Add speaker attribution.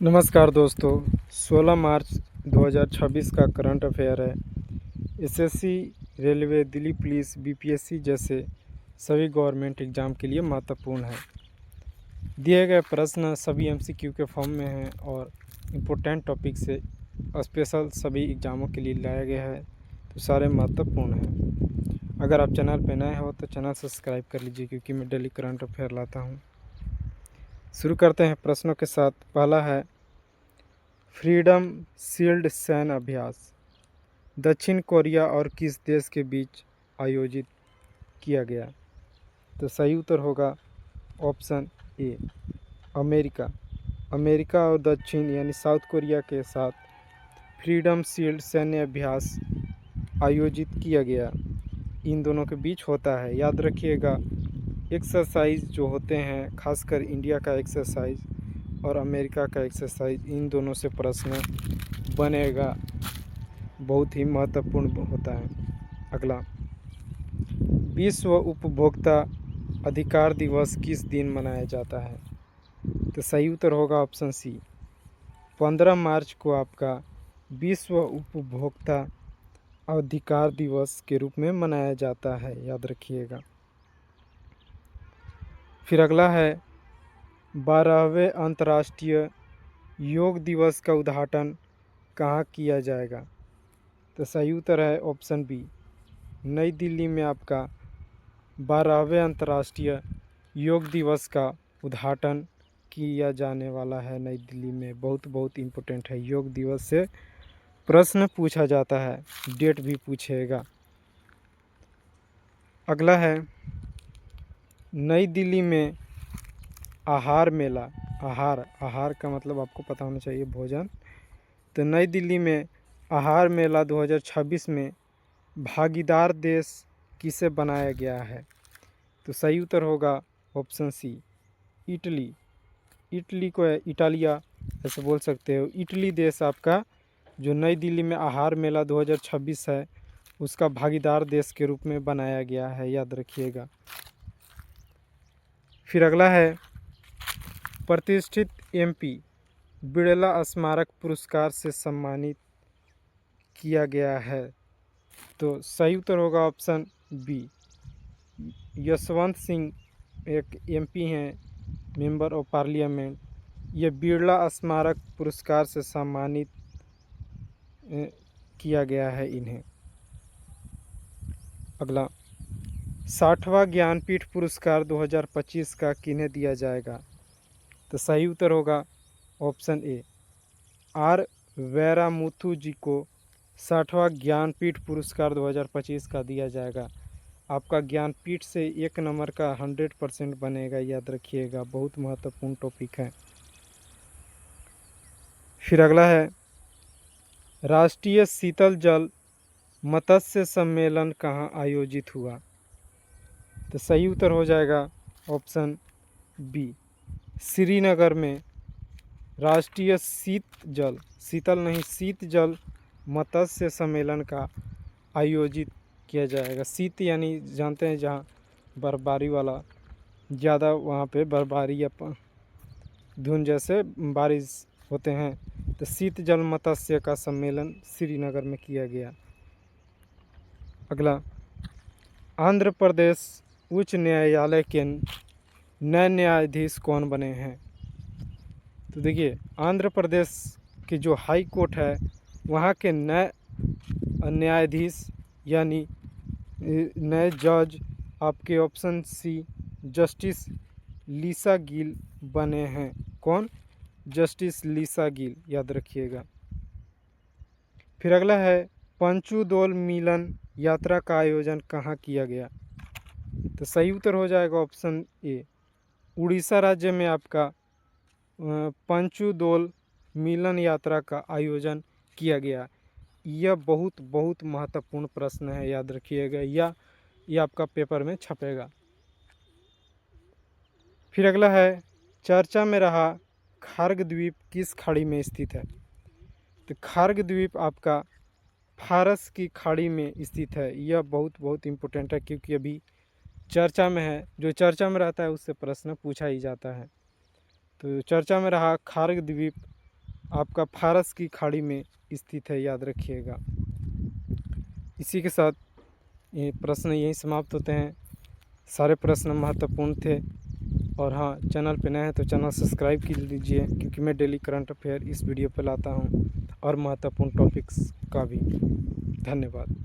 Speaker 1: नमस्कार दोस्तों, 16 मार्च 2026 का करंट अफेयर है। SSC, railway, Delhi police, BPSC जैसे सभी गवर्नमेंट एग्ज़ाम के लिए महत्वपूर्ण है। दिए गए प्रश्न सभी एमसीक्यू के फॉर्म में हैं और इम्पोर्टेंट टॉपिक से स्पेशल सभी एग्ज़ामों के लिए लाया गया है, तो सारे महत्वपूर्ण हैं। अगर आप चैनल पर नए हो तो चैनल सब्सक्राइब कर लीजिए, क्योंकि मैं डेली करंट अफेयर लाता हूँ। शुरू करते हैं प्रश्नों के साथ। पहला है, फ्रीडम शील्ड सैन्य अभ्यास दक्षिण कोरिया और किस देश के बीच आयोजित किया गया? तो सही उत्तर होगा ऑप्शन ए, अमेरिका। अमेरिका और दक्षिण यानी साउथ कोरिया के साथ फ्रीडम शील्ड सैन्य अभ्यास आयोजित किया गया। इन दोनों के बीच होता है, याद रखिएगा। एक्सरसाइज जो होते हैं, खासकर इंडिया का एक्सरसाइज और अमेरिका का एक्सरसाइज, इन दोनों से प्रश्न बनेगा, बहुत ही महत्वपूर्ण होता है। अगला, विश्व उपभोक्ता अधिकार दिवस किस दिन मनाया जाता है? तो सही उत्तर होगा ऑप्शन सी, 15 मार्च को आपका विश्व उपभोक्ता अधिकार दिवस के रूप में मनाया जाता है, याद रखिएगा। फिर अगला है, 12वें अंतर्राष्ट्रीय योग दिवस का उद्घाटन कहाँ किया जाएगा? तो सही उत्तर है ऑप्शन बी, नई दिल्ली में आपका 12वें अंतर्राष्ट्रीय योग दिवस का उद्घाटन किया जाने वाला है नई दिल्ली में। बहुत इम्पोर्टेंट है, योग दिवस से प्रश्न पूछा जाता है, डेट भी पूछेगा। अगला है, नई दिल्ली में आहार मेला, आहार का मतलब आपको पता होना चाहिए, भोजन। तो नई दिल्ली में आहार मेला 2026 में भागीदार देश किसे बनाया गया है? तो सही उत्तर होगा ऑप्शन सी, इटली। इटली को इटालिया ऐसे बोल सकते हो। इटली देश आपका जो नई दिल्ली में आहार मेला 2026 है, उसका भागीदार देश के रूप में बनाया गया है, याद रखिएगा। फिर अगला है, प्रतिष्ठित एमपी बिड़ला स्मारक पुरस्कार से सम्मानित किया गया है। तो सही उत्तर होगा ऑप्शन बी, यशवंत सिंह एक एमपी हैं, मेंबर ऑफ पार्लियामेंट। ये बिड़ला स्मारक पुरस्कार से सम्मानित किया गया है इन्हें। अगला, 60वां ज्ञानपीठ पुरस्कार 2025 का किन्हें दिया जाएगा? तो सही उत्तर होगा ऑप्शन ए, आर वैरामुथु जी को 60वां ज्ञानपीठ पुरस्कार 2025 का दिया जाएगा। आपका ज्ञानपीठ से 1 नंबर का 100% बनेगा, याद रखिएगा, बहुत महत्वपूर्ण टॉपिक है। फिर अगला है, राष्ट्रीय शीतल जल मत्स्य सम्मेलन कहाँ आयोजित हुआ? तो सही उत्तर हो जाएगा ऑप्शन बी, श्रीनगर में राष्ट्रीय शीतल नहीं शीत जल मत्स्य सम्मेलन का आयोजित किया जाएगा। शीत यानी जानते हैं जहाँ बर्फबारी वाला ज़्यादा, वहाँ पे बर्फबारी या धुंध जैसे बारिश होते हैं, तो शीत जल मत्स्य का सम्मेलन श्रीनगर में किया गया। अगला, आंध्र प्रदेश उच्च न्यायालय के नए न्यायाधीश कौन बने हैं? तो देखिए, आंध्र प्रदेश की जो हाई कोर्ट है, वहाँ के नए न्यायाधीश यानी नए जज आपके ऑप्शन सी, जस्टिस लिसा गिल बने हैं। कौन? जस्टिस लिसा गिल, याद रखिएगा। फिर अगला है, पंचुदोल मिलन यात्रा का आयोजन कहाँ किया गया? तो सही उत्तर हो जाएगा ऑप्शन ए, उड़ीसा राज्य में आपका पंचुदोल मिलन यात्रा का आयोजन किया गया। यह बहुत महत्वपूर्ण प्रश्न है, याद रखिएगा, यह आपका पेपर में छपेगा। फिर अगला है, चर्चा में रहा खार्ग द्वीप किस खाड़ी में स्थित है? तो खार्ग द्वीप आपका फारस की खाड़ी में स्थित है। यह बहुत इम्पोर्टेंट है, क्योंकि अभी चर्चा में है। जो चर्चा में रहता है उससे प्रश्न पूछा ही जाता है। तो चर्चा में रहा खार्ग द्वीप आपका फारस की खाड़ी में स्थित है, याद रखिएगा। इसी के साथ ये प्रश्न यहीं समाप्त होते हैं। सारे प्रश्न महत्वपूर्ण थे। और हाँ, चैनल पे नए हैं तो चैनल सब्सक्राइब कर लीजिए, क्योंकि मैं डेली करंट अफेयर इस वीडियो पे लाता हूँ और महत्वपूर्ण टॉपिक्स का भी। धन्यवाद।